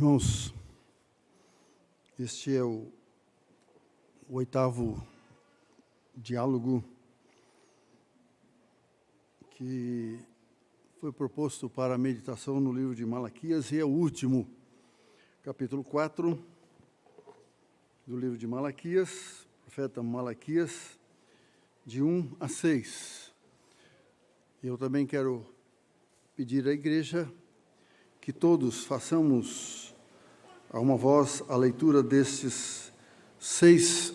Irmãos, este é o oitavo diálogo que foi proposto para a meditação no livro de Malaquias e é o último, capítulo 4 do livro de Malaquias, profeta Malaquias, de 1 a 6. Eu também quero pedir à igreja que todos façamos a uma voz a leitura destes 6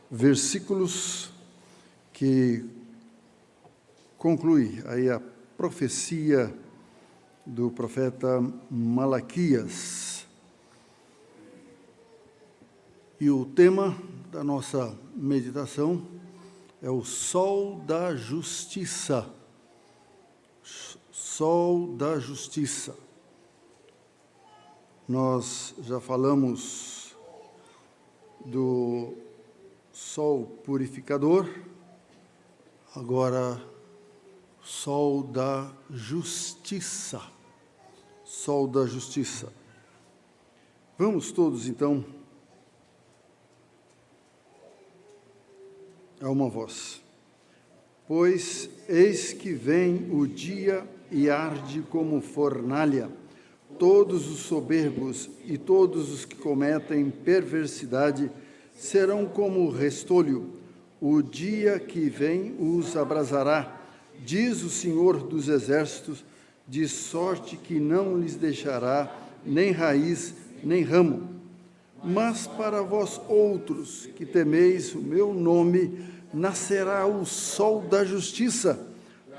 versículos que conclui aí a profecia do profeta Malaquias. E o tema da nossa meditação é o sol da justiça. Sol da justiça. Nós já falamos do sol purificador, agora sol da justiça. Sol da justiça. Vamos todos, então, a uma voz. Pois eis que vem o dia e arde como fornalha. Todos os soberbos e todos os que cometem perversidade serão como restolho. O dia que vem os abrasará, diz o Senhor dos Exércitos, de sorte que não lhes deixará nem raiz, nem ramo. Mas para vós outros que temeis o meu nome, nascerá o sol da justiça,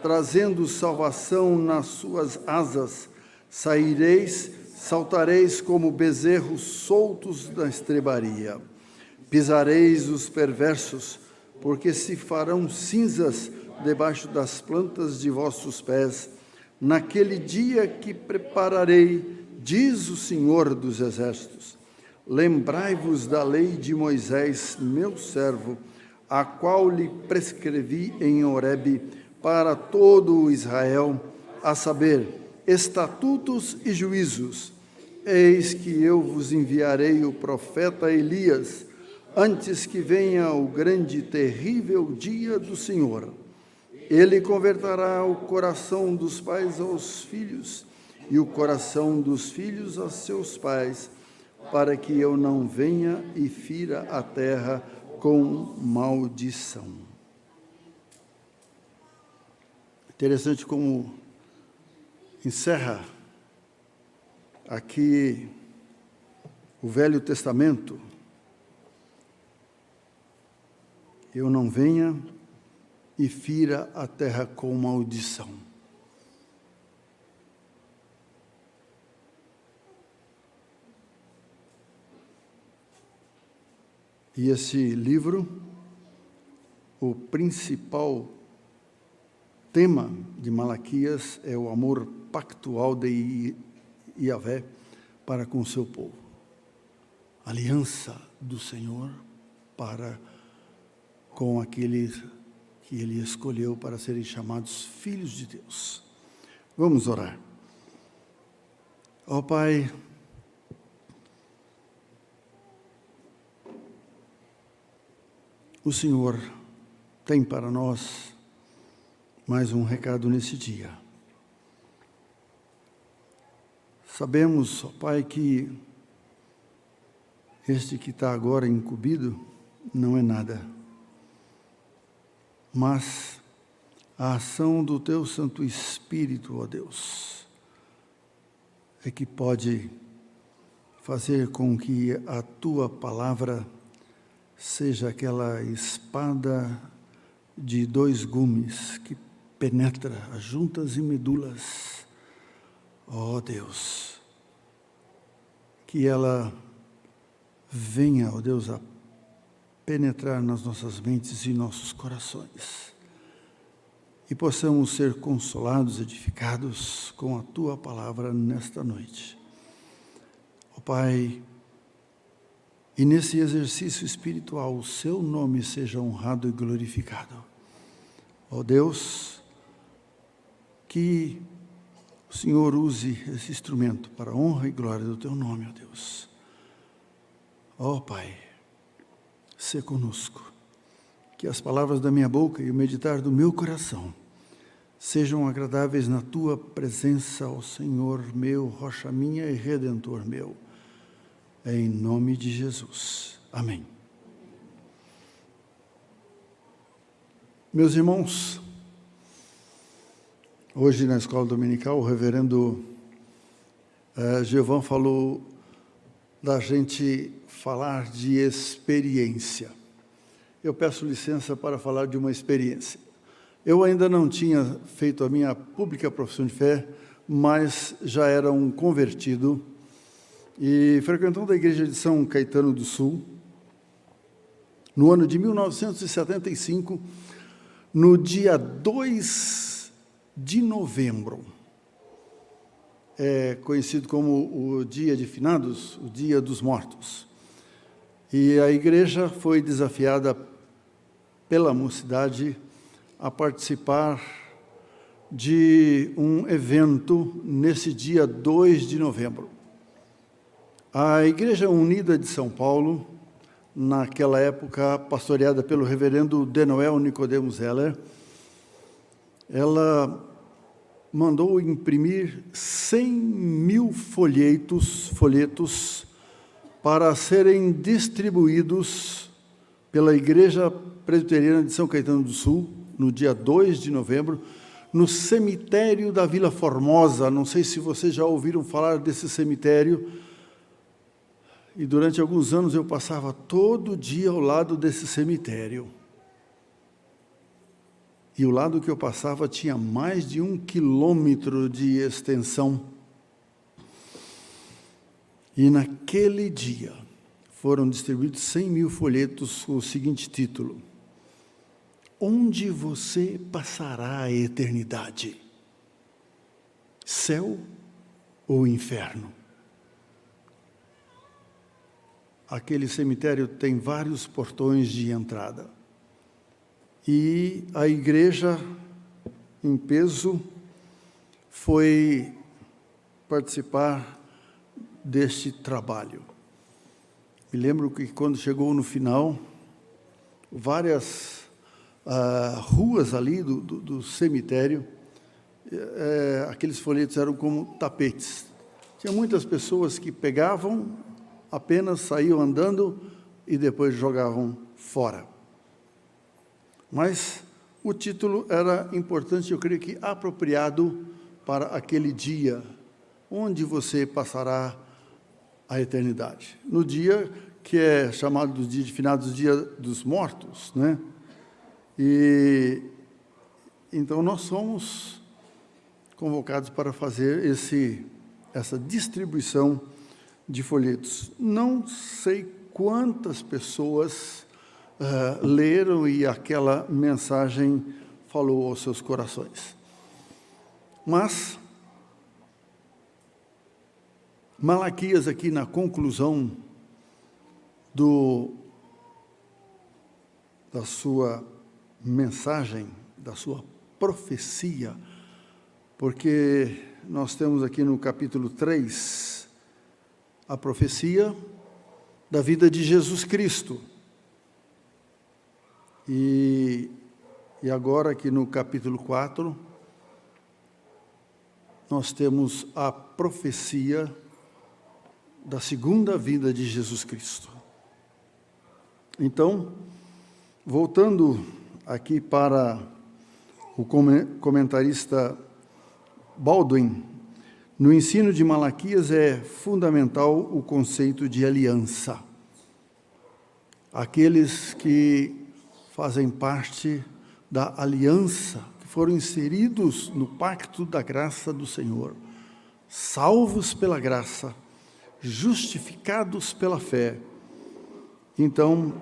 trazendo salvação nas suas asas. Saireis, saltareis como bezerros soltos da estrebaria. Pisareis os perversos, porque se farão cinzas debaixo das plantas de vossos pés. Naquele dia que prepararei, diz o Senhor dos Exércitos. Lembrai-vos da lei de Moisés, meu servo, a qual lhe prescrevi em Horebe para todo o Israel, a saber, estatutos e juízos. Eis que eu vos enviarei o profeta Elias, antes que venha o grande e terrível dia do Senhor. Ele converterá o coração dos pais aos filhos, e o coração dos filhos a seus pais, para que eu não venha e fira a terra com maldição. Interessante como encerra aqui o Velho Testamento. Eu não venha e fira a terra com maldição. E esse livro, o principal tema de Malaquias é o amor pactual de Yahvé para com o seu povo. Aliança do Senhor para com aqueles que Ele escolheu para serem chamados filhos de Deus. Vamos orar. Ó Pai, o Senhor tem para nós mais um recado nesse dia. Sabemos, ó Pai, que este que está agora incumbido não é nada, mas a ação do Teu Santo Espírito, ó Deus, é que pode fazer com que a Tua palavra seja aquela espada de 2 gumes que penetra as juntas e medulas. Ó Deus, que ela venha, ó Deus, a penetrar nas nossas mentes e nossos corações e possamos ser consolados, edificados com a Tua palavra nesta noite. Ó Pai, e nesse exercício espiritual, o Seu nome seja honrado e glorificado. Ó Deus, que o o Senhor use esse instrumento para a honra e glória do Teu nome, ó Deus. Ó Pai, sê conosco, que as palavras da minha boca e o meditar do meu coração sejam agradáveis na Tua presença, ó Senhor meu, rocha minha e redentor meu. Em nome de Jesus. Amém. Meus irmãos, hoje na escola dominical, o reverendo Giovanni falou da gente falar de experiência. Eu peço licença para falar de uma experiência. Eu ainda não tinha feito a minha pública profissão de fé, mas já era um convertido e frequentando a igreja de São Caetano do Sul, no ano de 1975, no dia 2 de novembro, conhecido como o Dia de Finados, o Dia dos Mortos. E a igreja foi desafiada pela mocidade a participar de um evento nesse dia 2 de novembro. A Igreja Unida de São Paulo, naquela época pastoreada pelo reverendo Denoel Nicodemo Zeller, ela mandou imprimir 100.000 folhetos para serem distribuídos pela Igreja Presbiteriana de São Caetano do Sul, no dia 2 de novembro, no cemitério da Vila Formosa. Não sei se vocês já ouviram falar desse cemitério. E durante alguns anos eu passava todo dia ao lado desse cemitério. E o lado que eu passava tinha mais de 1 quilômetro de extensão. E naquele dia foram distribuídos 100.000 folhetos com o seguinte título: Onde você passará a eternidade? Céu ou inferno? Aquele cemitério tem vários portões de entrada. E a igreja, em peso, foi participar deste trabalho. Me lembro que quando chegou no final, várias ruas ali do cemitério, aqueles folhetos eram como tapetes. Tinha muitas pessoas que pegavam, apenas saíam andando e depois jogavam fora. Mas o título era importante, eu creio que apropriado para aquele dia, onde você passará a eternidade. No dia que é chamado do dia de finados, Dia dos Mortos, né? E então nós somos convocados para fazer essa distribuição de folhetos. Não sei quantas pessoas leram e aquela mensagem falou aos seus corações. Mas Malaquias, aqui na conclusão da sua mensagem, da sua profecia, porque nós temos aqui no capítulo 3, a profecia da vida de Jesus Cristo. E agora, aqui no capítulo 4, nós temos a profecia da segunda vinda de Jesus Cristo. Então, voltando aqui para o comentarista Baldwin, no ensino de Malaquias é fundamental o conceito de aliança. Aqueles que fazem parte da aliança, que foram inseridos no pacto da graça do Senhor, salvos pela graça, justificados pela fé. Então,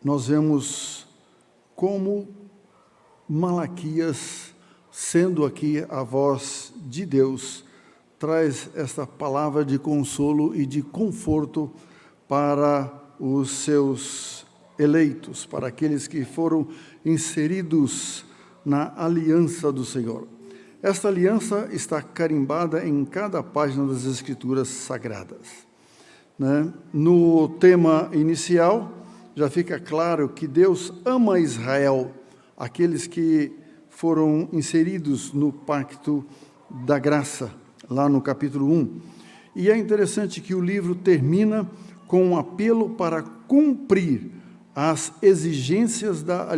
nós vemos como Malaquias, sendo aqui a voz de Deus, traz esta palavra de consolo e de conforto para os seus eleitos, para aqueles que foram inseridos na aliança do Senhor. Esta aliança está carimbada em cada página das Escrituras Sagradas, né? No tema inicial, já fica claro que Deus ama Israel, aqueles que foram inseridos no pacto da graça, lá no capítulo 1. E é interessante que o livro termina com um apelo para cumprir as exigências da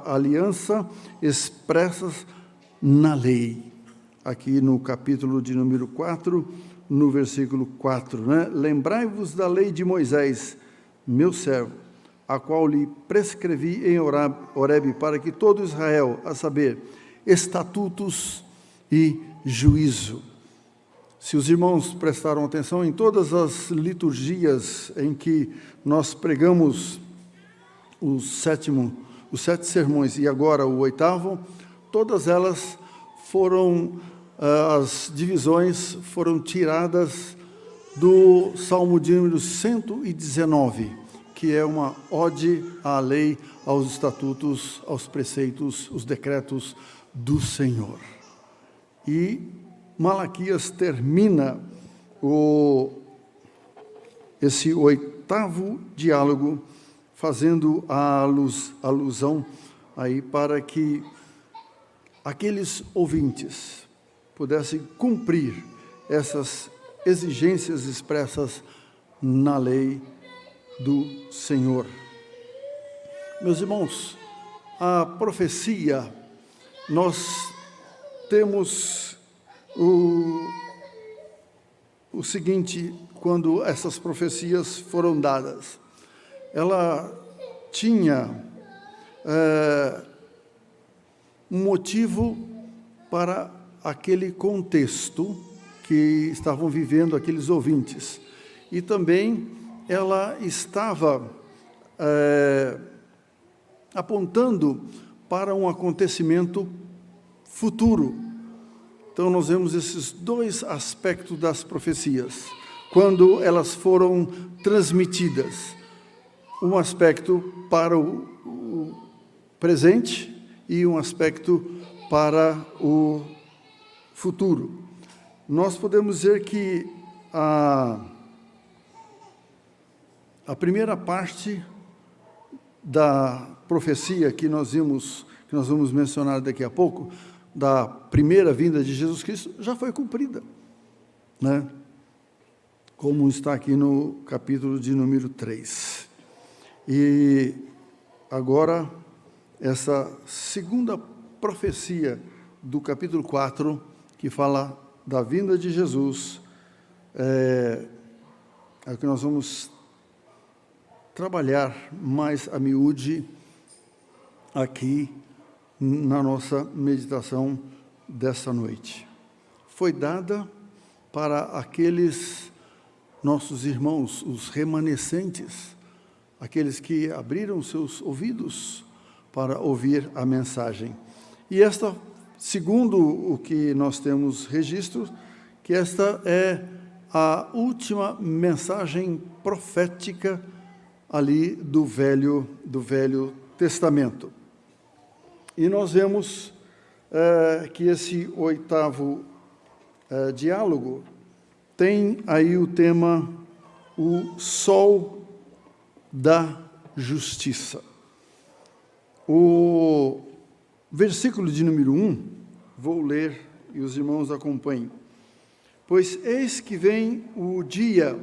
aliança expressas na lei. Aqui no capítulo de número 4, no versículo 4, né? Lembrai-vos da lei de Moisés, meu servo, a qual lhe prescrevi em Horebe para que todo Israel, a saber, estatutos e juízo. Se os irmãos prestaram atenção em todas as liturgias em que nós pregamos os 7 sermões e agora o 8º, todas elas foram, as divisões foram tiradas do Salmo de número 119, que é uma ode à lei, aos estatutos, aos preceitos, os decretos do Senhor. E Malaquias termina esse 8º diálogo fazendo a alusão aí para que aqueles ouvintes pudessem cumprir essas exigências expressas na lei do Senhor. Meus irmãos, a profecia, nós temos o seguinte, quando essas profecias foram dadas, ela tinha um motivo para aquele contexto que estavam vivendo aqueles ouvintes. E também ela estava apontando para um acontecimento futuro. Então, nós vemos esses 2 aspectos das profecias, quando elas foram transmitidas. Um aspecto para o presente e um aspecto para o futuro. Nós podemos dizer que a primeira parte da profecia que nós vamos mencionar daqui a pouco, da primeira vinda de Jesus Cristo, já foi cumprida, né? Como está aqui no capítulo de número 3. E agora, essa segunda profecia do capítulo 4, que fala da vinda de Jesus, é o que nós vamos trabalhar mais a miúde aqui na nossa meditação dessa noite. Foi dada para aqueles nossos irmãos, os remanescentes, aqueles que abriram seus ouvidos para ouvir a mensagem. E esta, segundo o que nós temos registro, que esta é a última mensagem profética ali do Velho Testamento. E nós vemos que esse 8º diálogo tem aí o tema, o sol da justiça. O versículo de número 1, vou ler e os irmãos acompanhem. Pois eis que vem o dia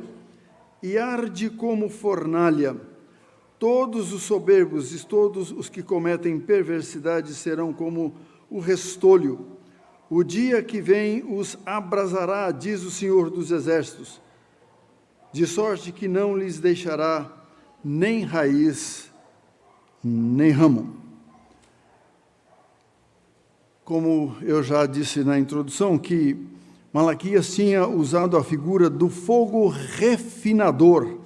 e arde como fornalha. Todos os soberbos e todos os que cometem perversidade serão como o restolho. O dia que vem os abrasará, diz o Senhor dos Exércitos, de sorte que não lhes deixará nem raiz, nem ramo. Como eu já disse na introdução, que Malaquias tinha usado a figura do fogo refinador,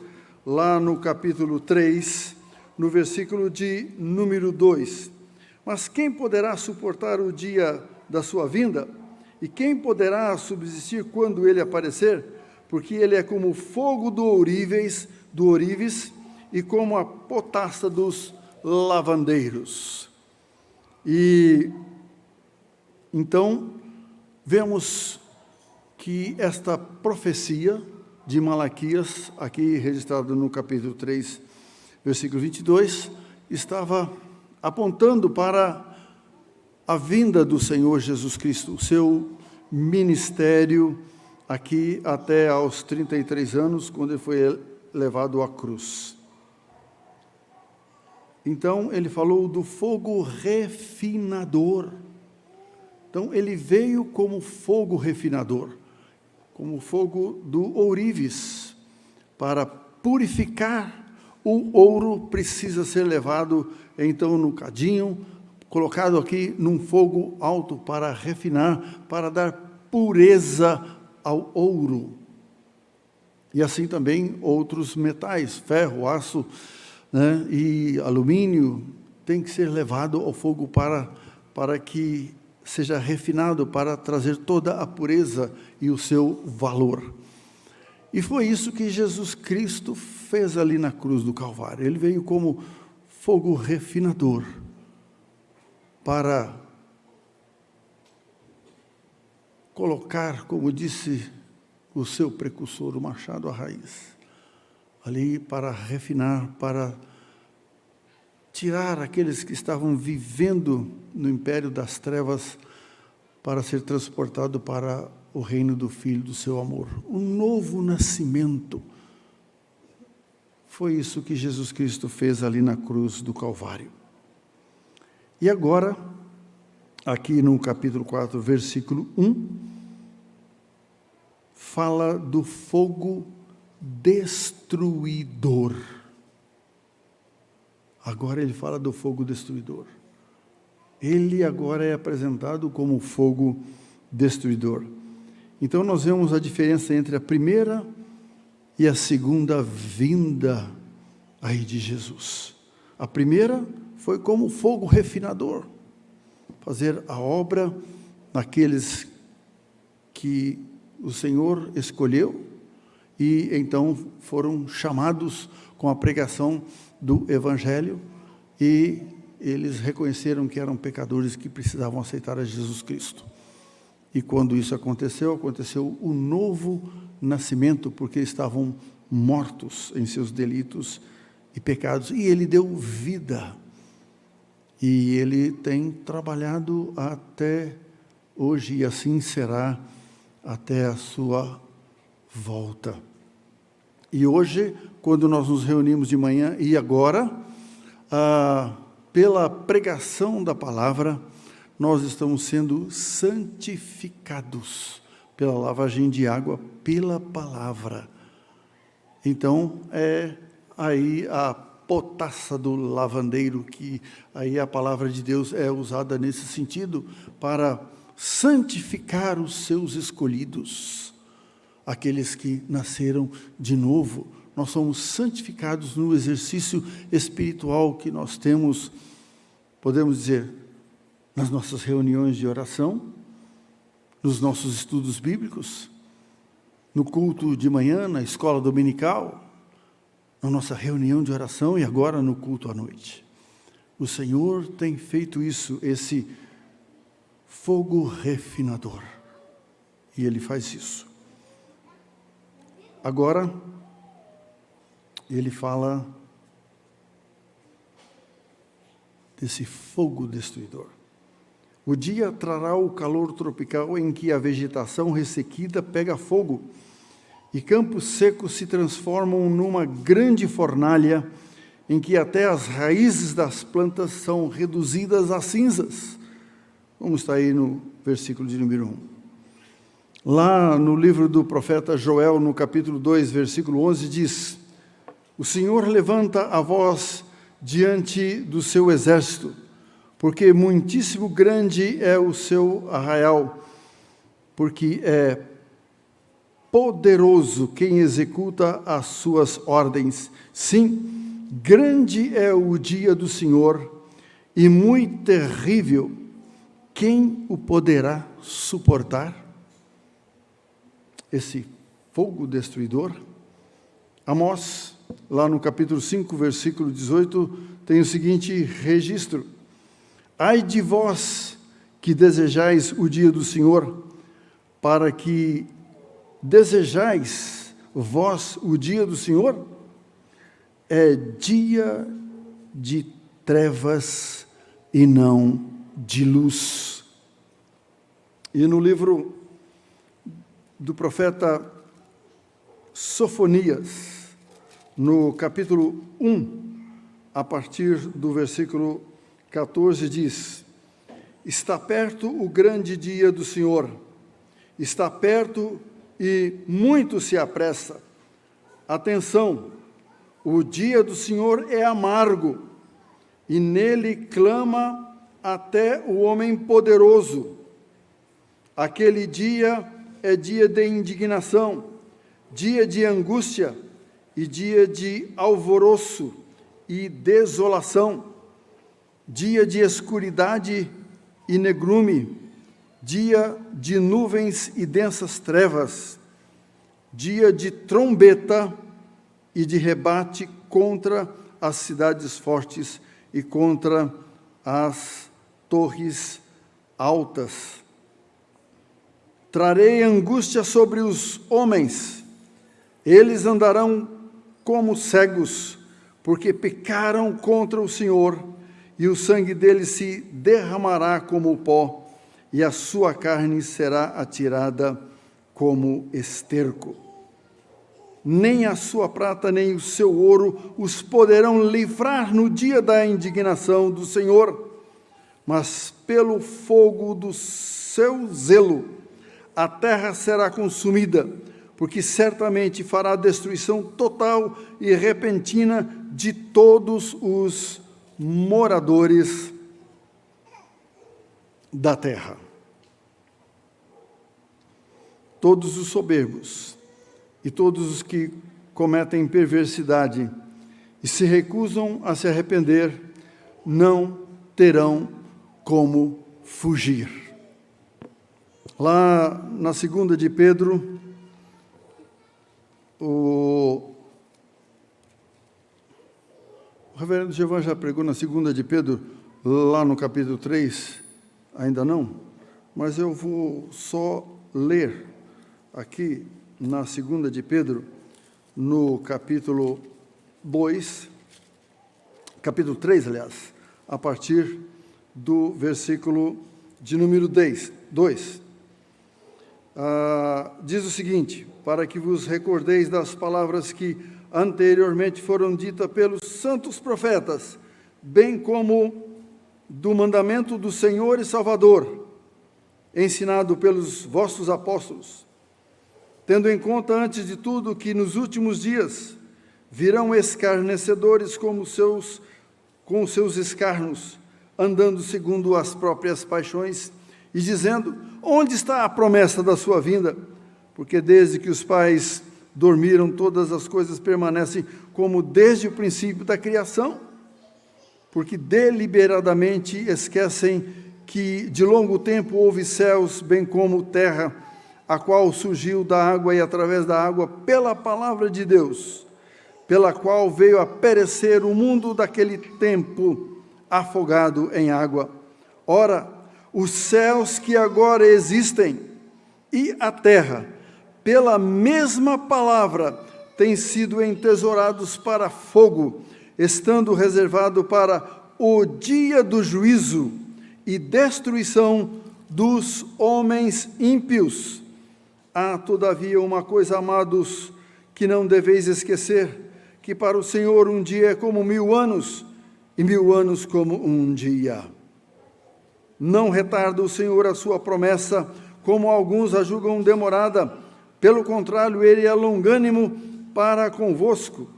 lá no capítulo 3, no versículo de número 2. Mas quem poderá suportar o dia da sua vinda? E quem poderá subsistir quando ele aparecer? Porque ele é como o fogo do ourives, e como a potasta dos lavandeiros. E Então, vemos que esta profecia de Malaquias, aqui registrada no capítulo 3, versículo 22, estava apontando para a vinda do Senhor Jesus Cristo, o seu ministério aqui até aos 33 anos, quando ele foi levado à cruz. Então, ele falou do fogo refinador. Então, ele veio como fogo refinador, como fogo do ourives, para purificar o ouro. Precisa ser levado, então, no cadinho, colocado aqui num fogo alto para refinar, para dar pureza ao ouro. E assim também outros metais, ferro, aço, né, e alumínio, tem que ser levado ao fogo para que seja refinado, para trazer toda a pureza e o seu valor. E foi isso que Jesus Cristo fez ali na cruz do Calvário. Ele veio como fogo refinador, para colocar, como disse o seu precursor, o machado à raiz, ali para refinar, para tirar aqueles que estavam vivendo no império das trevas, para ser transportado para o reino do Filho do seu amor. Um novo nascimento. Foi isso que Jesus Cristo fez ali na cruz do Calvário. E agora, aqui no capítulo 4, versículo 1, fala do fogo destruidor. Agora ele fala do fogo destruidor. Ele agora é apresentado como fogo destruidor. Então nós vemos a diferença entre a primeira e a segunda vinda aí de Jesus. A primeira foi como fogo refinador, fazer a obra naqueles que o Senhor escolheu, e então foram chamados com a pregação do Evangelho, e eles reconheceram que eram pecadores que precisavam aceitar a Jesus Cristo. E quando isso aconteceu, aconteceu o novo nascimento, porque estavam mortos em seus delitos e pecados, e ele deu vida. E ele tem trabalhado até hoje, e assim será até a sua volta. E hoje, quando nós nos reunimos de manhã e agora, pela pregação da palavra, nós estamos sendo santificados pela lavagem de água, pela palavra. Então, é aí a potassa do lavandeiro, que aí a palavra de Deus é usada nesse sentido, para santificar os seus escolhidos, aqueles que nasceram de novo. Nós somos santificados no exercício espiritual que nós temos, podemos dizer, nas nossas reuniões de oração, nos nossos estudos bíblicos, no culto de manhã, na escola dominical, na nossa reunião de oração e agora no culto à noite. O Senhor tem feito isso, esse fogo refinador. E Ele faz isso. Agora, Ele fala desse fogo destruidor. O dia trará o calor tropical em que a vegetação ressequida pega fogo e campos secos se transformam numa grande fornalha em que até as raízes das plantas são reduzidas a cinzas. Vamos estar aí no versículo de número 1. Lá no livro do profeta Joel, no capítulo 2, versículo 11, diz: o Senhor levanta a voz diante do seu exército, porque muitíssimo grande é o seu arraial, porque é poderoso quem executa as suas ordens. Sim, grande é o dia do Senhor, e muito terrível. Quem o poderá suportar? Esse fogo destruidor. Amós, lá no capítulo 5, versículo 18, tem o seguinte registro: ai de vós que desejais o dia do Senhor, para que desejais vós o dia do Senhor? É dia de trevas e não de luz. E no livro do profeta Sofonias, no capítulo 1, a partir do versículo 14, diz: está perto o grande dia do Senhor, está perto e muito se apressa. Atenção, o dia do Senhor é amargo, e nele clama até o homem poderoso. Aquele dia é dia de indignação, dia de angústia e dia de alvoroço e desolação, dia de escuridade e negrume, dia de nuvens e densas trevas, dia de trombeta e de rebate contra as cidades fortes e contra as torres altas. Trarei angústia sobre os homens, eles andarão como cegos, porque pecaram contra o Senhor, e o sangue deles se derramará como o pó, e a sua carne será atirada como esterco. Nem a sua prata, nem o seu ouro os poderão livrar no dia da indignação do Senhor, mas pelo fogo do seu zelo a terra será consumida, porque certamente fará destruição total e repentina de todos os moradores da terra. Todos os soberbos e todos os que cometem perversidade e se recusam a se arrepender, não terão como fugir. Lá na segunda de Pedro, o reverendo Giovan já pregou na segunda de Pedro, lá no capítulo 3, ainda não, mas eu vou só ler aqui na segunda de Pedro, no capítulo 2, capítulo 3, aliás, a partir do versículo de número 2. Diz o seguinte: para que vos recordeis das palavras que anteriormente foram ditas pelos santos profetas, bem como do mandamento do Senhor e Salvador, ensinado pelos vossos apóstolos, tendo em conta, antes de tudo, que nos últimos dias virão escarnecedores com seus escarnos, andando segundo as próprias paixões, e dizendo: onde está a promessa da sua vinda? Porque desde que os pais dormiram, todas as coisas permanecem como desde o princípio da criação, porque deliberadamente esquecem que de longo tempo houve céus, bem como terra, a qual surgiu da água e através da água pela palavra de Deus, pela qual veio a perecer o mundo daquele tempo, afogado em água. Ora, os céus que agora existem e a terra, pela mesma palavra, têm sido entesourados para fogo, estando reservado para o dia do juízo e destruição dos homens ímpios. Há, todavia, uma coisa, amados, que não deveis esquecer, que para o Senhor um dia é como 1000 anos, e 1000 anos como um dia. Não retarda o Senhor a sua promessa, como alguns a julgam demorada. Pelo contrário, ele é longânimo para convosco,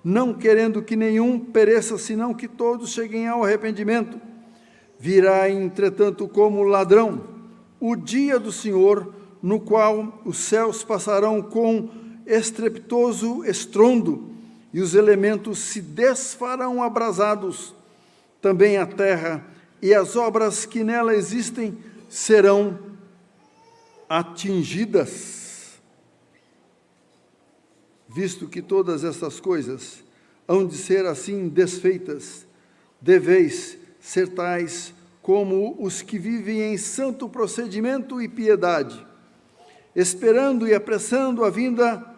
não querendo que nenhum pereça, senão que todos cheguem ao arrependimento. Virá, entretanto, como ladrão o dia do Senhor, no qual os céus passarão com estrepitoso estrondo, e os elementos se desfarão abrasados. Também a terra e as obras que nela existem serão atingidas. Visto que todas estas coisas hão de ser assim desfeitas, deveis ser tais como os que vivem em santo procedimento e piedade, esperando e apressando a vinda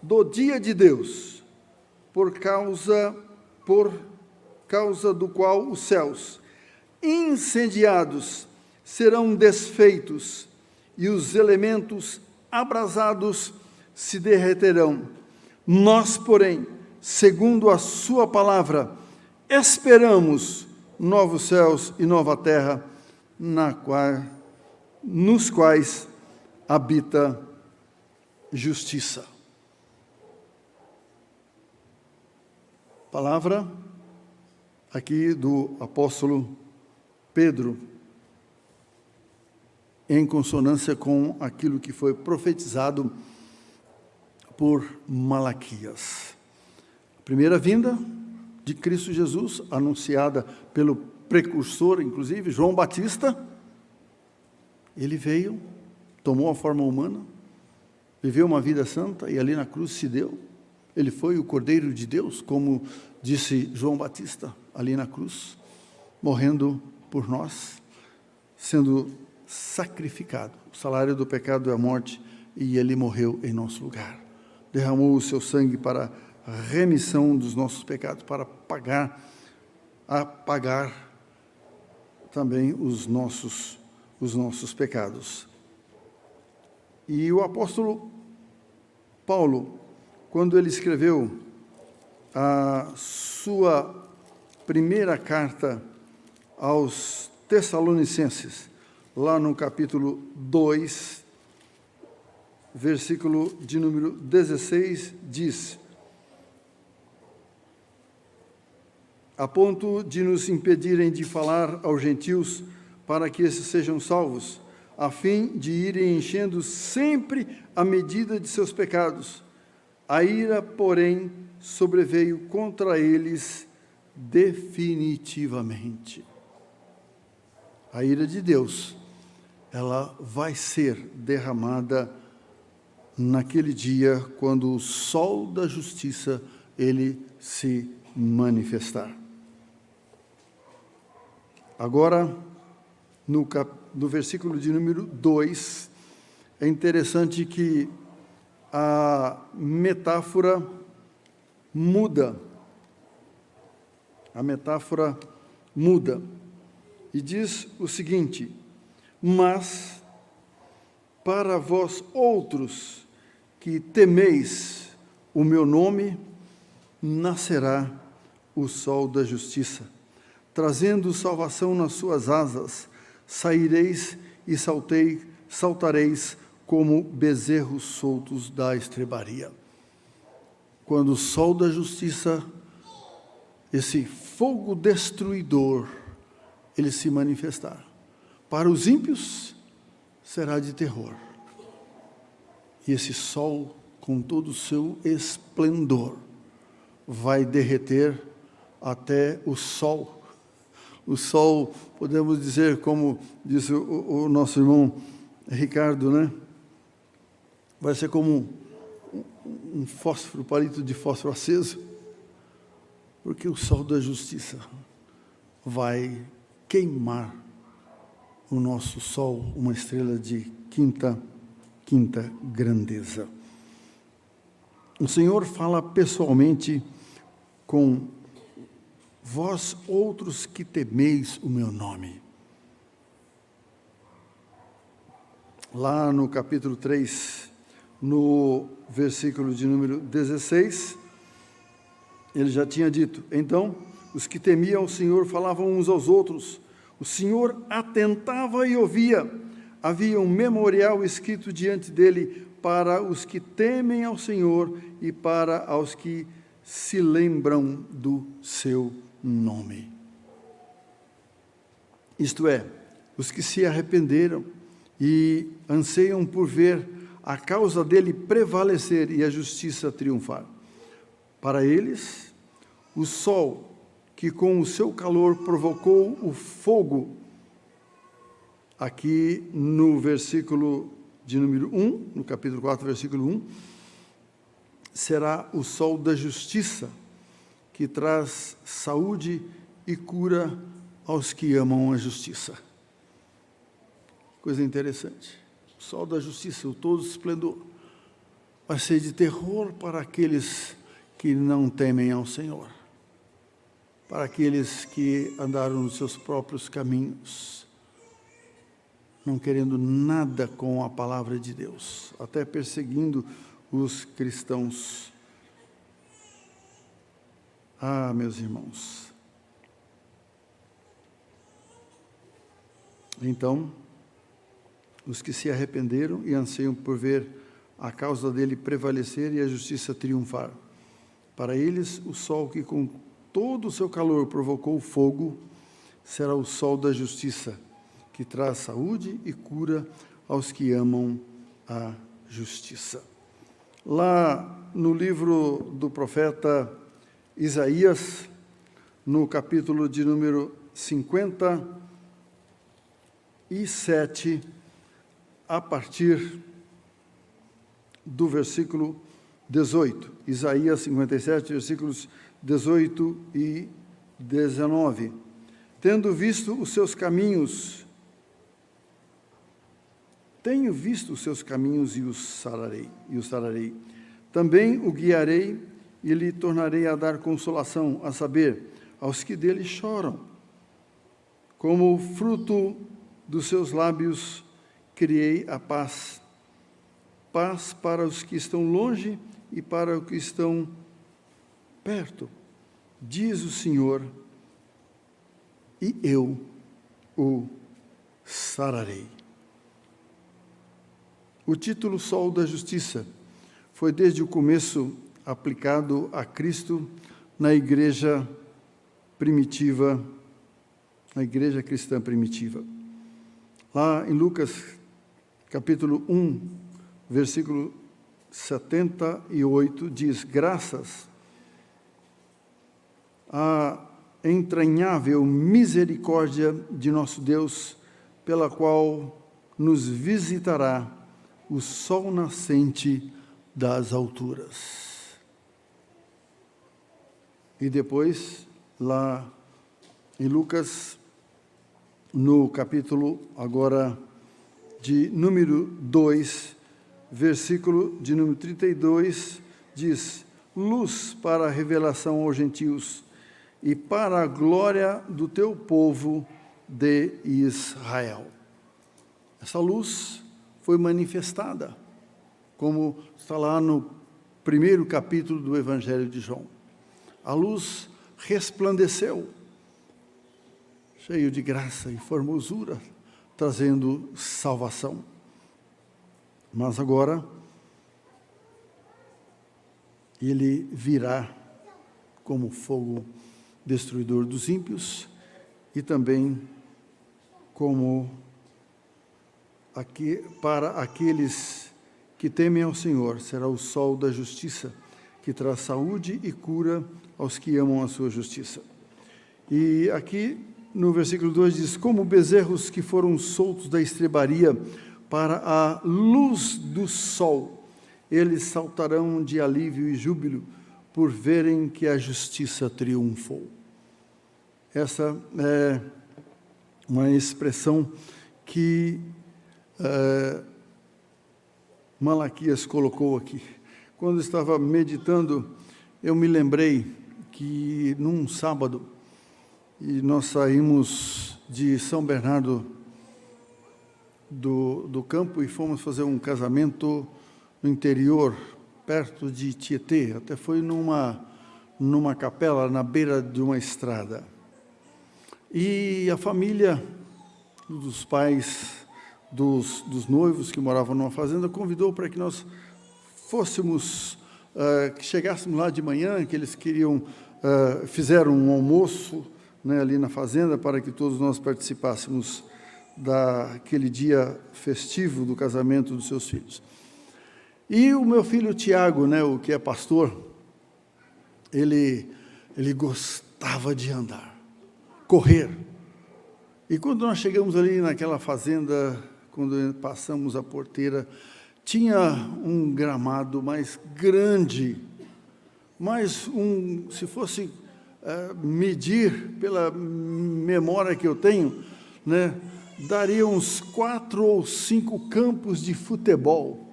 do dia de Deus, por causa do qual os céus, incendiados, serão desfeitos, e os elementos abrasados se derreterão. Nós, porém, segundo a sua palavra, esperamos novos céus e nova terra, nos quais habita justiça. Palavra aqui do apóstolo Pedro, em consonância com aquilo que foi profetizado por Malaquias. A primeira vinda de Cristo Jesus, anunciada pelo precursor, inclusive, João Batista. Ele veio, tomou a forma humana, viveu uma vida santa e ali na cruz se deu. Ele foi o Cordeiro de Deus, como disse João Batista, ali na cruz, morrendo por nós, sendo sacrificado. O salário do pecado é a morte, e ele morreu em nosso lugar. Derramou o seu sangue para a remissão dos nossos pecados, para apagar também os nossos pecados. E o apóstolo Paulo, quando ele escreveu a sua primeira carta aos Tessalonicenses, lá no capítulo 2, versículo de número 16, diz: a ponto de nos impedirem de falar aos gentios para que esses sejam salvos, a fim de irem enchendo sempre a medida de seus pecados. A ira, porém, sobreveio contra eles definitivamente. A ira de Deus, ela vai ser derramada naquele dia, quando o sol da justiça, ele se manifestar. Agora, no versículo de número 2, é interessante que a metáfora muda. A metáfora muda. E diz o seguinte: mas para vós outros que temeis o meu nome, nascerá o sol da justiça, trazendo salvação nas suas asas. Saireis e saltareis como bezerros soltos da estrebaria. Quando o sol da justiça, esse fogo destruidor, ele se manifestar, para os ímpios será de terror. E esse sol, com todo o seu esplendor, vai derreter até o sol. O sol, podemos dizer, como disse o nosso irmão Ricardo, né? Vai ser como um fósforo, palito de fósforo aceso, porque o sol da justiça vai queimar o nosso sol, uma estrela de quinta grandeza. O Senhor fala pessoalmente com vós outros que temeis o meu nome. Lá no capítulo 3, no versículo de número 16, ele já tinha dito: então, os que temiam o Senhor falavam uns aos outros, o Senhor atentava e ouvia, havia um memorial escrito diante dele para os que temem ao Senhor e para os que se lembram do seu nome. Isto é, os que se arrependeram e anseiam por ver a causa dele prevalecer e a justiça triunfar. Para eles, o sol, que com o seu calor provocou o fogo, aqui no versículo de número 1, no capítulo 4, versículo 1, será o sol da justiça, que traz saúde e cura aos que amam a justiça. Coisa interessante. O sol da justiça, o todo esplendor, vai ser de terror para aqueles que não temem ao Senhor, para aqueles que andaram nos seus próprios caminhos, não querendo nada com a palavra de Deus, até perseguindo os cristãos. Ah, meus irmãos. Então, os que se arrependeram e anseiam por ver a causa dele prevalecer e a justiça triunfar. Para eles, o sol que com todo o seu calor provocou o fogo, será o sol da justiça, que traz saúde e cura aos que amam a justiça. Lá no livro do profeta Isaías, no capítulo de número 57, a partir do versículo 18. Isaías 57, versículos 18 e 19. Tendo visto os seus caminhos, tenho visto os seus caminhos e os sararei. Também o guiarei e lhe tornarei a dar consolação, a saber, aos que dele choram. Como fruto dos seus lábios criei a paz. Paz para os que estão longe e para os que estão perto, diz o Senhor, e eu o sararei. O título Sol da Justiça foi desde o começo aplicado a Cristo na igreja primitiva, na igreja cristã primitiva. Lá em Lucas, capítulo 1, versículo 78, diz: graças à entranhável misericórdia de nosso Deus, pela qual nos visitará o sol nascente das alturas. E depois, lá em Lucas, no capítulo agora de número 2, versículo de número 32, diz: luz para a revelação aos gentios e para a glória do teu povo de Israel. Essa luz foi manifestada, como está lá no primeiro capítulo do Evangelho de João. A luz resplandeceu, cheio de graça e formosura, trazendo salvação. Mas agora, ele virá como fogo destruidor dos ímpios e também como para aqueles que temem ao Senhor, será o sol da justiça, que traz saúde e cura aos que amam a sua justiça. E aqui no versículo 2 diz: como bezerros que foram soltos da estrebaria para a luz do sol, eles saltarão de alívio e júbilo por verem que a justiça triunfou. Essa é uma expressão que Malaquias colocou aqui. Quando estava meditando, eu me lembrei que num sábado, e nós saímos de São Bernardo do Campo e fomos fazer um casamento no interior, perto de Tietê, até foi numa capela na beira de uma estrada. E a família dos pais dos noivos que moravam numa fazenda convidou para que nós fôssemos, que chegássemos lá de manhã, que eles queriam, fizeram um almoço, né, ali na fazenda, para que todos nós participássemos daquele dia festivo do casamento dos seus filhos. E o meu filho Tiago, né, o que é pastor, ele gostava de andar, correr. E quando nós chegamos ali naquela fazenda, quando passamos a porteira, tinha um gramado mais grande, se fosse medir pela memória que eu tenho, né, daria uns 4 ou 5 campos de futebol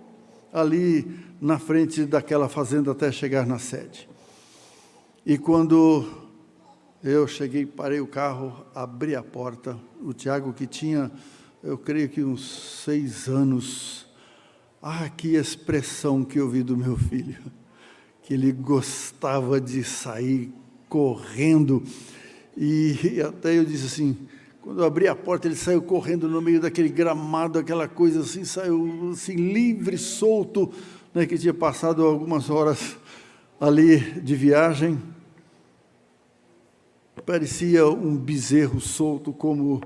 ali na frente daquela fazenda até chegar na sede. E quando eu cheguei, parei o carro, abri a porta, o Tiago, que tinha, eu creio que uns 6 anos, que expressão que eu vi do meu filho, que ele gostava de sair correndo, e até eu disse assim, quando eu abri a porta, ele saiu correndo no meio daquele gramado, aquela coisa assim, saiu assim, livre, solto, né, que tinha passado algumas horas ali de viagem. Parecia um bezerro solto, como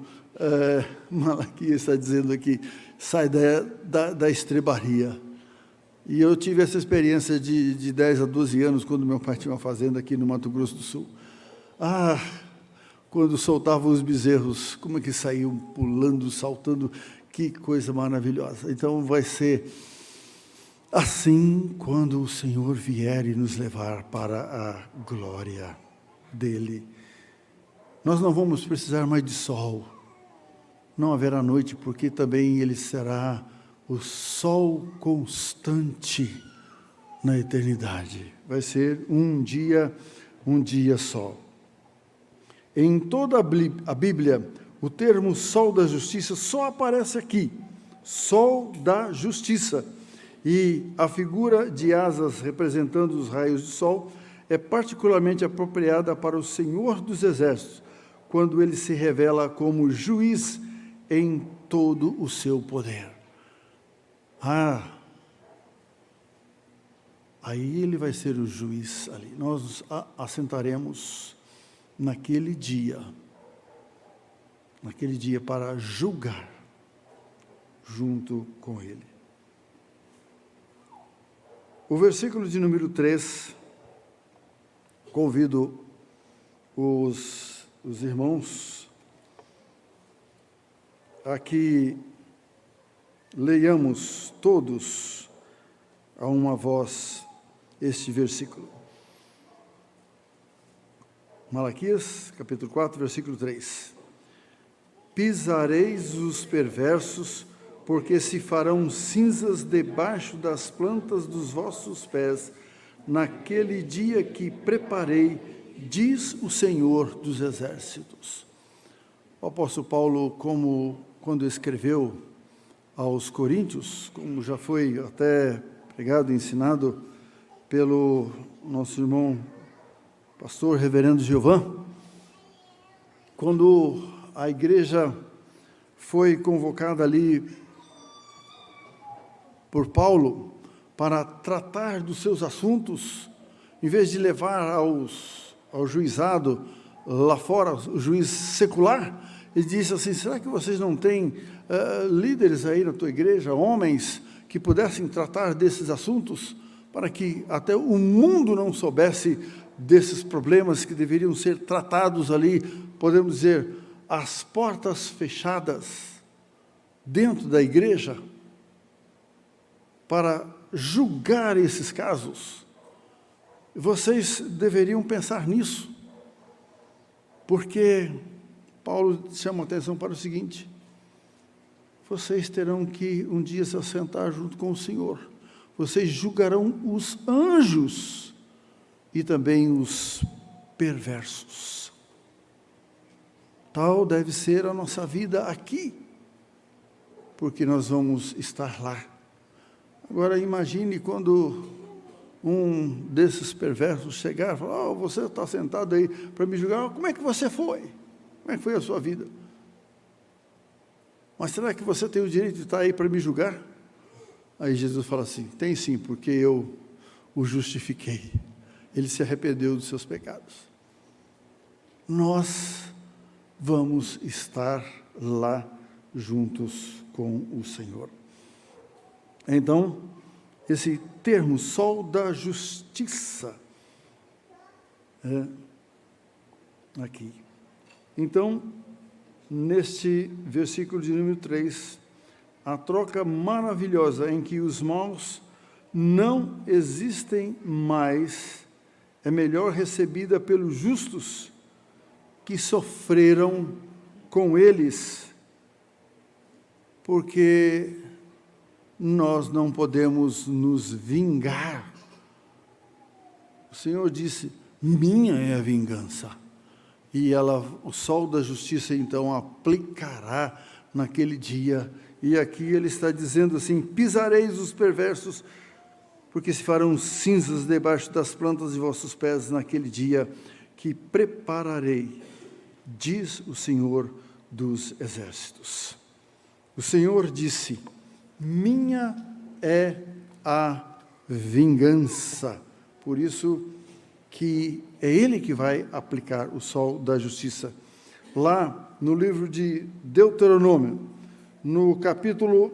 Malaquias está dizendo aqui, sai da estrebaria. E eu tive essa experiência de 10 a 12 anos, quando meu pai tinha uma fazenda aqui no Mato Grosso do Sul. Quando soltavam os bezerros, como é que saíam pulando, saltando, que coisa maravilhosa. Então vai ser assim quando o Senhor vier e nos levar para a glória dEle. Nós não vamos precisar mais de sol, não haverá noite, porque também Ele será o sol constante na eternidade. Vai ser um dia só. Em toda a Bíblia, o termo sol da justiça só aparece aqui, sol da justiça. E a figura de asas representando os raios de sol é particularmente apropriada para o Senhor dos Exércitos, quando ele se revela como juiz em todo o seu poder. Aí ele vai ser o juiz ali. Nós nos assentaremos naquele dia para julgar junto com ele. O versículo de número 3, convido os irmãos a que leiamos todos a uma voz este versículo. Malaquias, capítulo 4, versículo 3. Pisareis os perversos, porque se farão cinzas debaixo das plantas dos vossos pés, naquele dia que preparei, diz o Senhor dos Exércitos. O apóstolo Paulo, quando escreveu aos Coríntios, como já foi até pregado e ensinado pelo nosso irmão pastor reverendo Giovan, quando a igreja foi convocada ali por Paulo para tratar dos seus assuntos, em vez de levar ao juizado lá fora, o juiz secular, ele disse assim, será que vocês não têm líderes aí na tua igreja, homens que pudessem tratar desses assuntos, para que até o mundo não soubesse desses problemas que deveriam ser tratados ali, podemos dizer, às portas fechadas, dentro da igreja, para julgar esses casos? Vocês deveriam pensar nisso, porque Paulo chama a atenção para o seguinte, vocês terão que um dia se assentar junto com o Senhor, vocês julgarão os anjos e também os perversos. Tal deve ser a nossa vida aqui, porque nós vamos estar lá. Agora imagine quando um desses perversos chegar e falar, você está sentado aí para me julgar, como é que você foi? Como é que foi a sua vida? Mas será que você tem o direito de estar aí para me julgar? Aí Jesus fala assim, tem sim, porque eu o justifiquei. Ele se arrependeu dos seus pecados. Nós vamos estar lá juntos com o Senhor. Então, esse termo, sol da justiça, aqui. Então, neste versículo de número 3, a troca maravilhosa em que os maus não existem mais é melhor recebida pelos justos que sofreram com eles, porque nós não podemos nos vingar. O Senhor disse: minha é a vingança. E o sol da justiça, então, aplicará naquele dia. E aqui ele está dizendo assim: pisareis os perversos, porque se farão cinzas debaixo das plantas de vossos pés naquele dia que prepararei, diz o Senhor dos exércitos. O Senhor disse: minha é a vingança. Por isso que é Ele que vai aplicar o sol da justiça. Lá no livro de Deuteronômio, no capítulo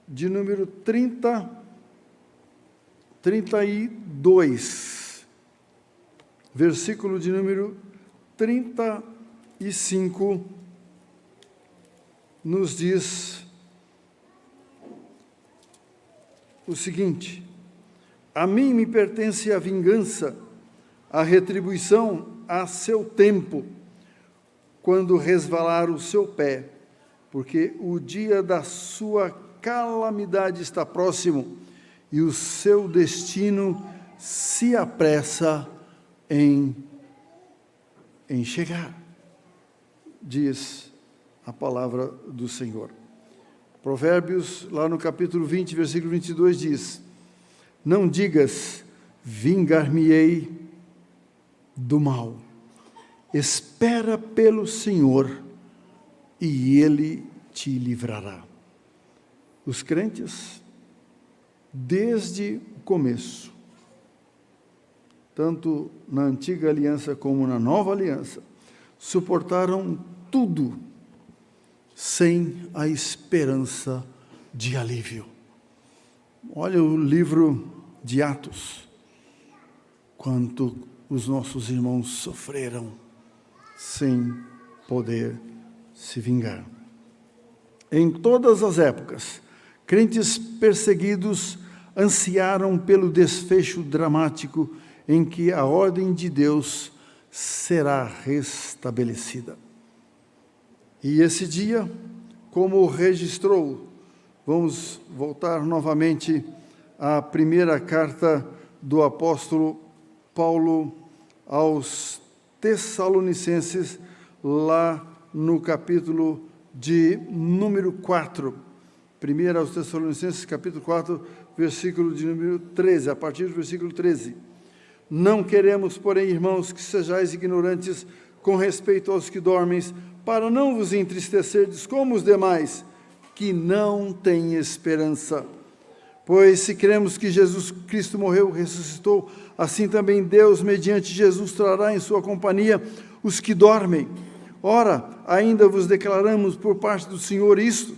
de número 32, versículo de número 35, nos diz o seguinte: a mim me pertence a vingança, a retribuição a seu tempo, quando resvalar o seu pé, porque o dia da sua calamidade está próximo e o seu destino se apressa em chegar, diz a palavra do Senhor. Provérbios, lá no capítulo 20, versículo 22, diz: não digas, vingar-me-ei do mal. Espera pelo Senhor, e Ele te livrará. Os crentes, desde o começo, tanto na antiga aliança como na nova aliança, suportaram tudo sem a esperança de alívio. Olha o livro de Atos, quanto os nossos irmãos sofreram sem poder se vingar. Em todas as épocas, crentes perseguidos ansiaram pelo desfecho dramático em que a ordem de Deus será restabelecida. E esse dia, como registrou, vamos voltar novamente à primeira carta do apóstolo Paulo aos Tessalonicenses, lá no capítulo de número 4. Primeira aos Tessalonicenses, capítulo 4, versículo de número 13, a partir do versículo 13. Não queremos, porém, irmãos, que sejais ignorantes com respeito aos que dormem, para não vos entristecerdes como os demais, que não têm esperança. Pois se cremos que Jesus Cristo morreu e ressuscitou, assim também Deus, mediante Jesus, trará em sua companhia os que dormem. Ora, ainda vos declaramos por parte do Senhor isto: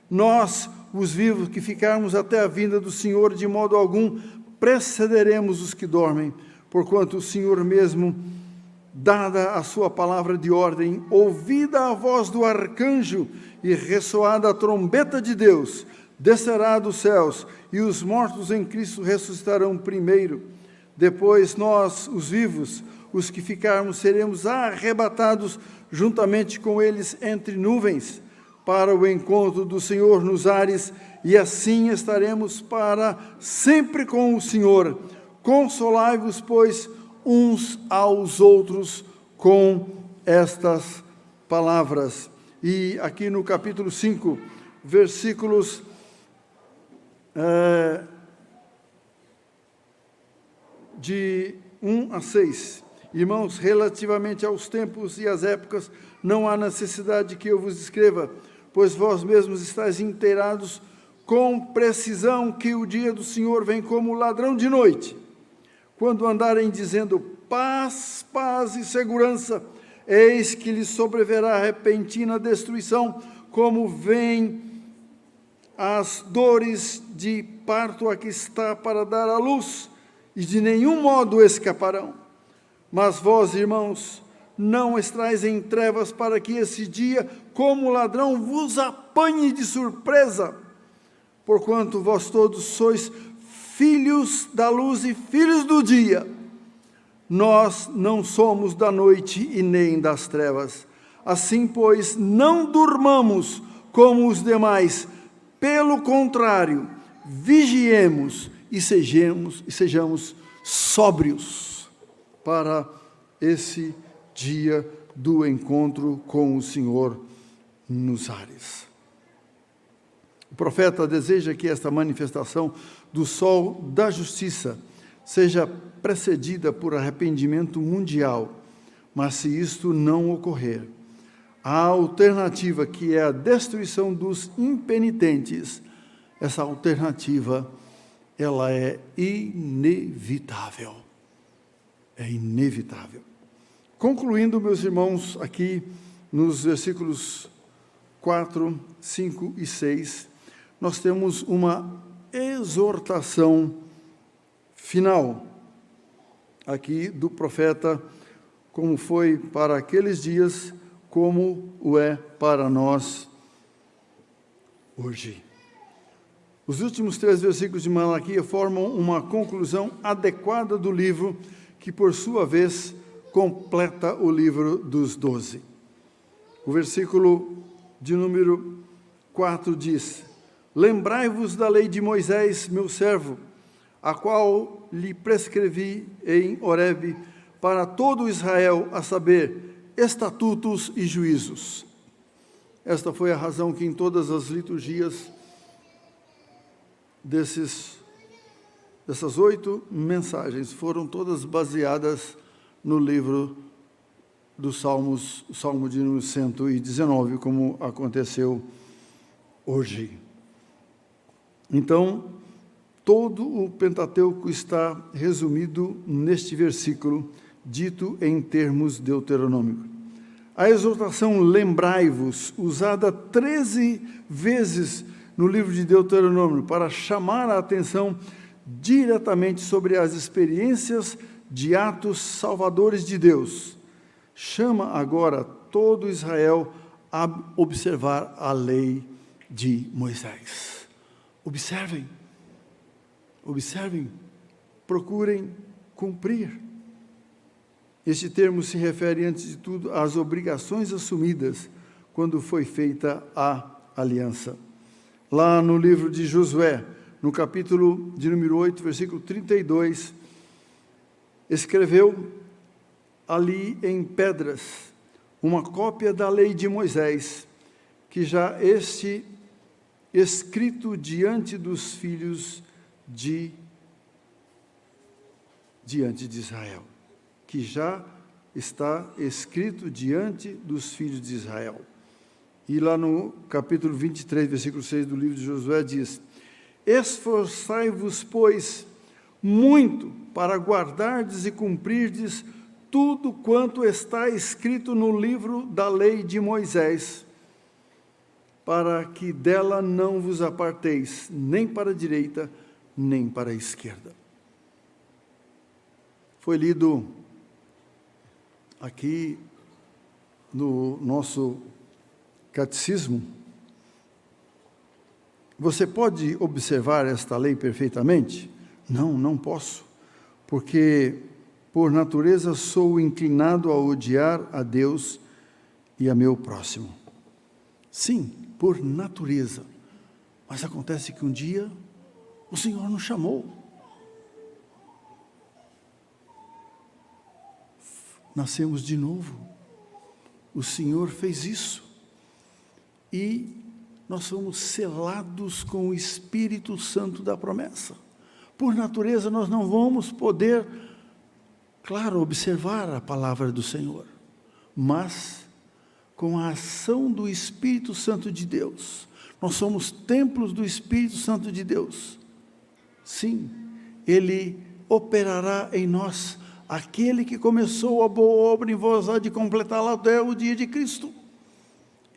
nós, os vivos, que ficarmos até a vinda do Senhor, de modo algum precederemos os que dormem, porquanto o Senhor mesmo, dada a sua palavra de ordem, ouvida a voz do arcanjo e ressoada a trombeta de Deus, descerá dos céus, e os mortos em Cristo ressuscitarão primeiro. Depois nós, os vivos, os que ficarmos, seremos arrebatados juntamente com eles entre nuvens, para o encontro do Senhor nos ares, e assim estaremos para sempre com o Senhor. Consolai-vos, pois, uns aos outros com estas palavras. E aqui no capítulo 5, versículos de 1 a 6. Irmãos, relativamente aos tempos e às épocas, não há necessidade que eu vos escreva, pois vós mesmos estáis inteirados com precisão que o dia do Senhor vem como ladrão de noite. Quando andarem dizendo paz, paz e segurança, eis que lhes sobreverá repentina destruição, como vem as dores de parto a que está para dar à luz, e de nenhum modo escaparão. Mas vós, irmãos, não estrais em trevas, para que esse dia, como ladrão, vos apanhe de surpresa, porquanto vós todos sois filhos da luz e filhos do dia. nós não somos da noite e nem das trevas. Assim, pois, não durmamos como os demais. Pelo contrário, vigiemos e sejamos sóbrios para esse dia do encontro com o Senhor nos ares. O profeta deseja que esta manifestação do sol da justiça seja precedida por arrependimento mundial, mas se isto não ocorrer, a alternativa, que é a destruição dos impenitentes, essa alternativa, ela é inevitável. É inevitável. Concluindo, meus irmãos, aqui nos versículos 4, 5 e 6, nós temos uma exortação final aqui do profeta, como foi para aqueles dias, como o é para nós hoje. Os últimos 3 versículos de Malaquias formam uma conclusão adequada do livro, que, por sua vez, completa o livro dos 12. O versículo de número 4 diz: lembrai-vos da lei de Moisés, meu servo, a qual lhe prescrevi em Horebe para todo Israel, a saber, estatutos e juízos. Esta foi a razão que em todas as liturgias dessas 8 mensagens foram todas baseadas no livro dos Salmos, o Salmo de número 119, como aconteceu hoje. Então, todo o Pentateuco está resumido neste versículo, dito em termos deuteronômicos. A exortação lembrai-vos, usada 13 vezes no livro de Deuteronômio, para chamar a atenção diretamente sobre as experiências de atos salvadores de Deus, chama agora todo Israel a observar a lei de Moisés. Observem, procurem cumprir. Este termo se refere, antes de tudo, às obrigações assumidas quando foi feita a aliança. Lá no livro de Josué, no capítulo de número 8, versículo 32, escreveu ali em pedras uma cópia da lei de Moisés, que já escrito diante dos filhos diante de Israel, que já está escrito diante dos filhos de Israel. E lá no capítulo 23, versículo 6 do livro de Josué diz: esforçai-vos, pois, muito para guardardes e cumprirdes tudo quanto está escrito no livro da lei de Moisés, para que dela não vos aparteis, nem para a direita, nem para a esquerda. Foi lido aqui no nosso catecismo. Você pode observar esta lei perfeitamente? Não, não posso, porque por natureza sou inclinado a odiar a Deus e a meu próximo. Sim, por natureza. Mas acontece que um dia o Senhor nos chamou. Nascemos de novo. O Senhor fez isso. E nós fomos selados com o Espírito Santo da promessa. Por natureza, nós não vamos poder, claro, observar a palavra do Senhor, mas com a ação do Espírito Santo de Deus. Nós somos templos do Espírito Santo de Deus. Sim, Ele operará em nós. Aquele que começou a boa obra em vós há de completá-la até o dia de Cristo.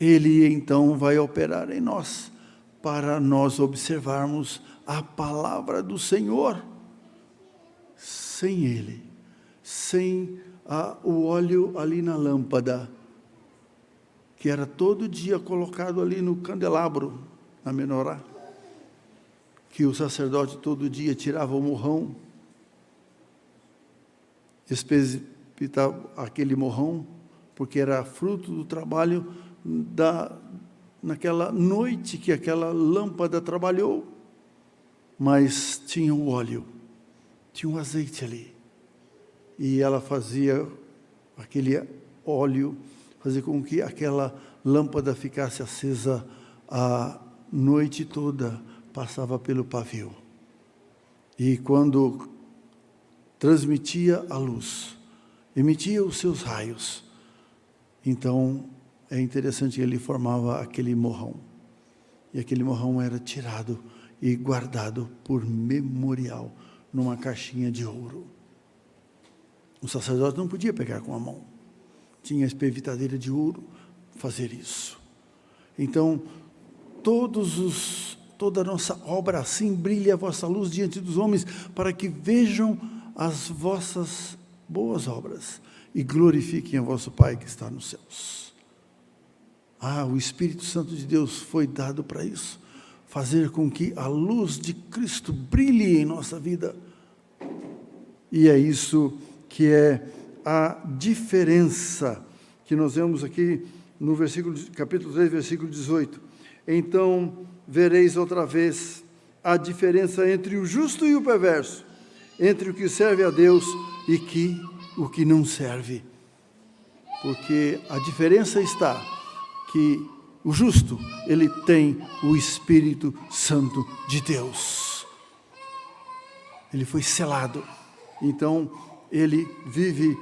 Ele então vai operar em nós, para nós observarmos a palavra do Senhor. Sem Ele, sem o óleo ali na lâmpada, que era todo dia colocado ali no candelabro, na menorá, que o sacerdote todo dia tirava o morrão. espetar aquele morrão, porque era fruto do trabalho naquela noite que aquela lâmpada trabalhou, mas tinha o óleo, tinha um azeite ali, e ela fazia aquele óleo, fazia com que aquela lâmpada ficasse acesa a noite toda, passava pelo pavio, e quando transmitia a luz, emitia os seus raios, então é interessante que ele formava aquele morrão, e aquele morrão era tirado e guardado por memorial numa caixinha de ouro. O sacerdote não podia pegar com a mão, tinha a espevitadeira de ouro fazer isso. Então, toda a nossa obra assim brilhe a vossa luz diante dos homens, para que vejam as vossas boas obras e glorifiquem a vosso Pai que está nos céus. O Espírito Santo de Deus foi dado para isso, fazer com que a luz de Cristo brilhe em nossa vida. E é isso que é a diferença que nós vemos aqui no capítulo 3, versículo 18. Então vereis outra vez a diferença entre o justo e o perverso, entre o que serve a Deus e o que não serve. Porque a diferença está que o justo, ele tem o Espírito Santo de Deus. Ele foi selado. Então, ele vive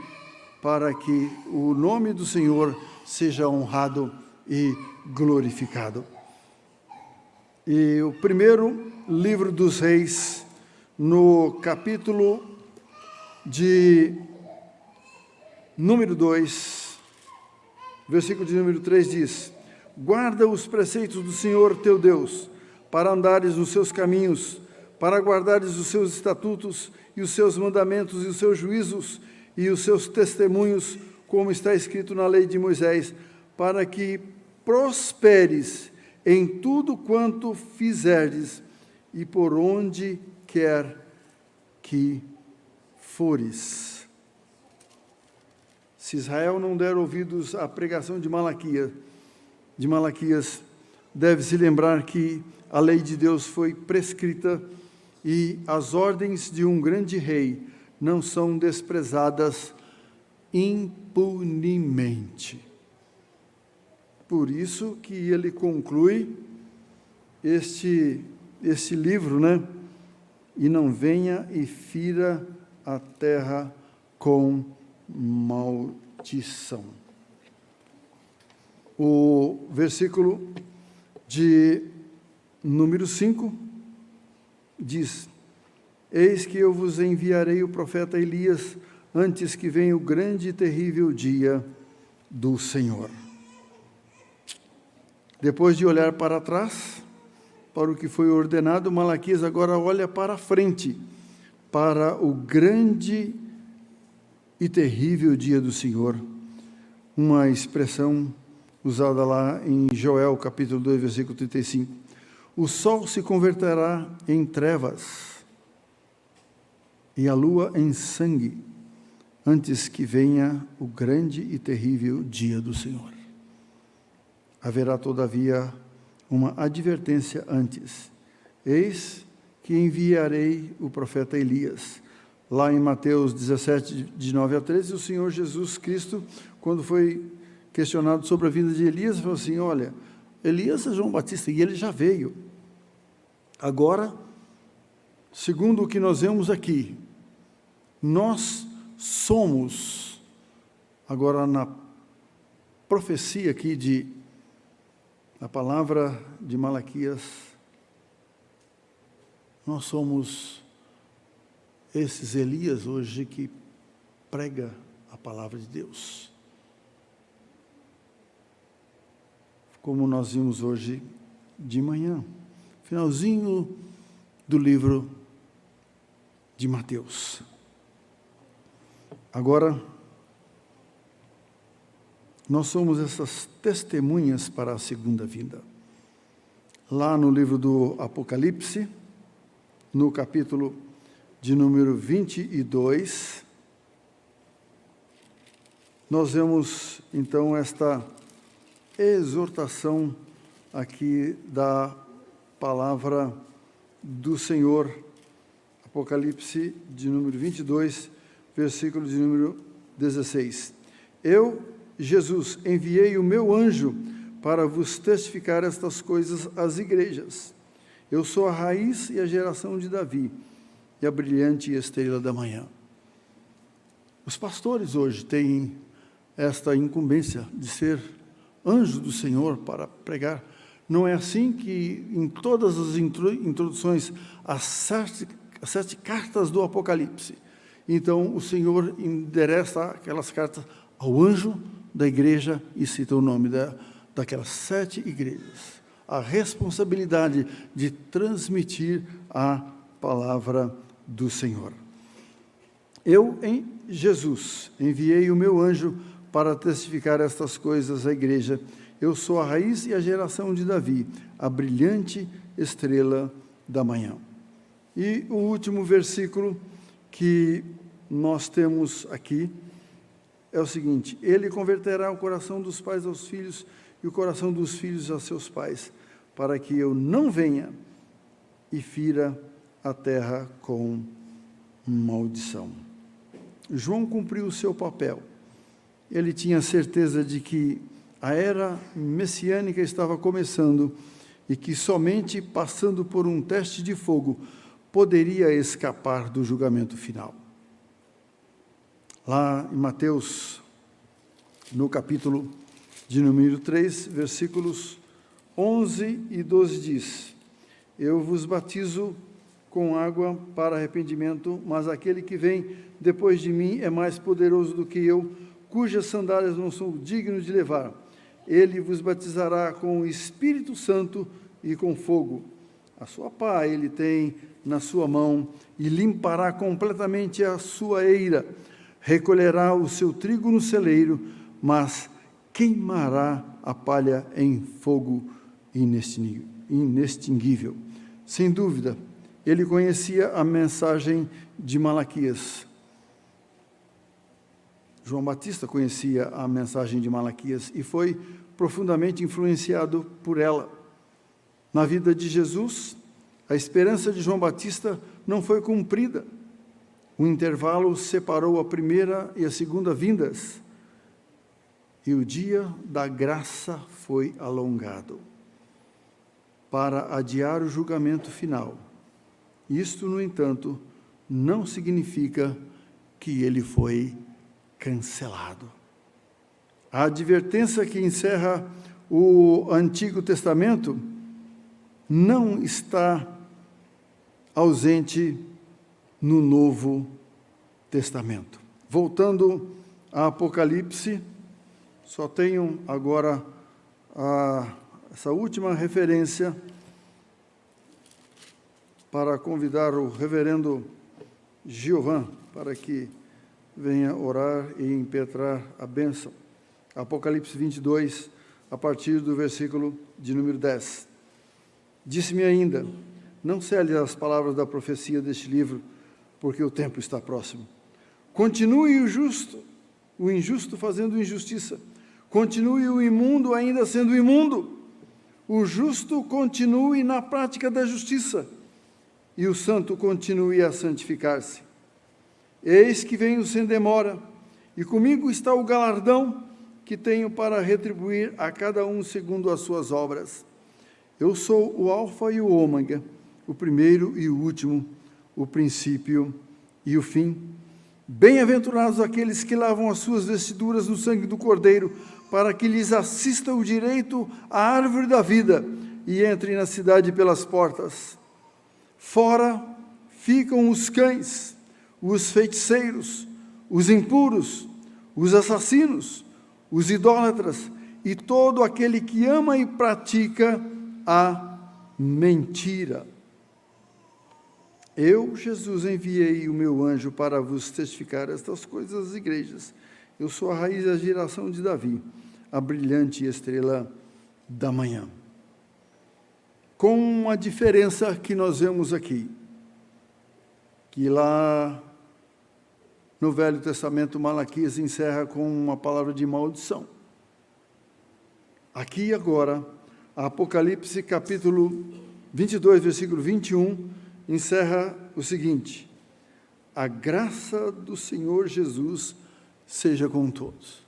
para que o nome do Senhor seja honrado e glorificado. E o primeiro livro dos Reis, no capítulo de número 2, versículo de número 3 diz: guarda os preceitos do Senhor teu Deus, para andares nos seus caminhos, para guardares os seus estatutos e os seus mandamentos e os seus juízos e os seus testemunhos, como está escrito na lei de Moisés, para que prosperes em tudo quanto fizerdes e por onde quer que fores. Se Israel não der ouvidos à pregação de Malaquias, deve se lembrar que a lei de Deus foi prescrita e as ordens de um grande rei não são desprezadas impunemente. Por isso que ele conclui este livro, E não venha e fira a terra com maldição. O versículo de número 5 diz: eis que eu vos enviarei o profeta Elias antes que venha o grande e terrível dia do Senhor. Depois de olhar para trás, para o que foi ordenado, Malaquias agora olha para frente, para o grande e terrível dia do Senhor. Uma expressão usada lá em Joel, capítulo 2, versículo 35. O sol se converterá em trevas e a lua em sangue, antes que venha o grande e terrível dia do Senhor. Haverá, todavia, uma advertência antes. Eis que enviarei o profeta Elias. Lá em Mateus 17, de 9 a 13, o Senhor Jesus Cristo, quando foi questionado sobre a vinda de Elias, falou assim: olha, Elias é João Batista, e ele já veio. Agora, segundo o que nós vemos aqui, nós somos, agora na profecia aqui na palavra de Malaquias, nós somos esses Elias hoje que prega a palavra de Deus. Como nós vimos hoje de manhã, finalzinho do livro de Mateus. Agora, nós somos essas testemunhas para a segunda vinda. Lá no livro do Apocalipse, no capítulo de número 22, nós vemos, então, esta exortação aqui da palavra do Senhor, Apocalipse de número 22, versículo de número 16. Eu, Jesus, enviei o meu anjo para vos testificar estas coisas às igrejas. Eu sou a raiz e a geração de Davi, e a brilhante estrela da manhã. Os pastores hoje têm esta incumbência de ser anjos do Senhor para pregar. Não é assim que em todas as introduções, as sete cartas do Apocalipse, então o Senhor endereça aquelas cartas ao anjo da igreja e cita o nome daquelas 7 igrejas. A responsabilidade de transmitir a palavra do Senhor. Eu, em Jesus, enviei o meu anjo para testificar estas coisas à igreja. Eu sou a raiz e a geração de Davi, a brilhante estrela da manhã. E o último versículo que nós temos aqui é o seguinte: ele converterá o coração dos pais aos filhos e o coração dos filhos a seus pais, para que eu não venha e fira a terra com maldição. João cumpriu o seu papel. Ele tinha certeza de que a era messiânica estava começando e que somente passando por um teste de fogo poderia escapar do julgamento final. Lá em Mateus, no capítulo de número 3, versículos 11 e 12 diz: eu vos batizo com água para arrependimento, mas aquele que vem depois de mim é mais poderoso do que eu, cujas sandálias não sou digno de levar. Ele vos batizará com o Espírito Santo e com fogo. A sua pá ele tem na sua mão e limpará completamente a sua eira. Recolherá o seu trigo no celeiro, mas queimará a palha em fogo inextinguível. Sem dúvida, ele conhecia a mensagem de Malaquias. João Batista conhecia a mensagem de Malaquias e foi profundamente influenciado por ela. Na vida de Jesus, a esperança de João Batista não foi cumprida. O intervalo separou a primeira e a segunda vindas, e o dia da graça foi alongado para adiar o julgamento final. Isto, no entanto, não significa que ele foi cancelado. A advertência que encerra o Antigo Testamento não está ausente no Novo Testamento. Voltando a Apocalipse, só tenho agora essa última referência para convidar o reverendo Giovan para que venha orar e impetrar a bênção. Apocalipse 22, a partir do versículo de número 10. Disse-me ainda: não cele as palavras da profecia deste livro, porque o tempo está próximo. Continue o injusto fazendo injustiça. Continue o imundo ainda sendo imundo. O justo continue na prática da justiça, e o santo continue a santificar-se. Eis que venho sem demora, e comigo está o galardão que tenho para retribuir a cada um segundo as suas obras. Eu sou o Alfa e o Ômega, o primeiro e o último, o princípio e o fim. Bem-aventurados aqueles que lavam as suas vestiduras no sangue do Cordeiro, para que lhes assista o direito à árvore da vida e entrem na cidade pelas portas. Fora ficam os cães, os feiticeiros, os impuros, os assassinos, os idólatras e todo aquele que ama e pratica a mentira. Eu, Jesus, enviei o meu anjo para vos testificar estas coisas às igrejas. Eu sou a raiz da geração de Davi, a brilhante estrela da manhã. Com uma diferença que nós vemos aqui, que lá No Velho Testamento, Malaquias encerra com uma palavra de maldição. Aqui e agora, Apocalipse capítulo 22, versículo 21, encerra o seguinte: a graça do Senhor Jesus seja com todos.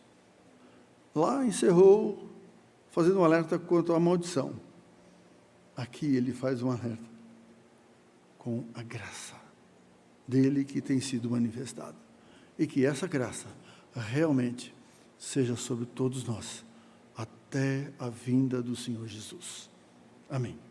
Lá encerrou fazendo um alerta quanto à maldição. Aqui ele faz um alerta com a graça dele que tem sido manifestada. E que essa graça realmente seja sobre todos nós, até a vinda do Senhor Jesus. Amém.